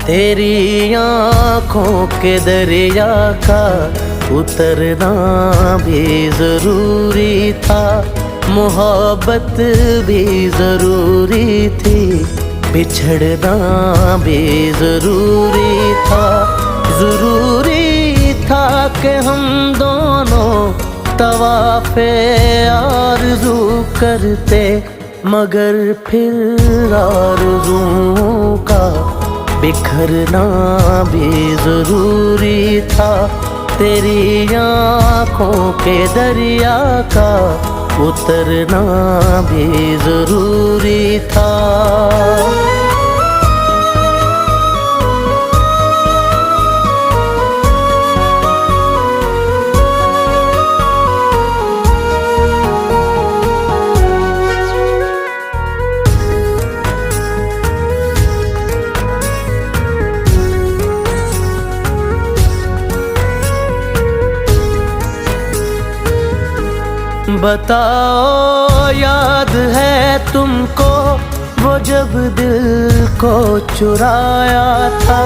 तेरी आँखों के दरिया का उतरना भी जरूरी था, मोहब्बत भी जरूरी थी, बिछड़ना भी जरूरी था। जरूरी था कि हम दोनों तवाफ़े आरज़ू करते, मगर फिर आरज़ुओं का बिखरना भी जरूरी था। तेरी आँखों के दरिया का उतरना भी जरूरी था। बताओ याद है तुमको वो जब दिल को चुराया था।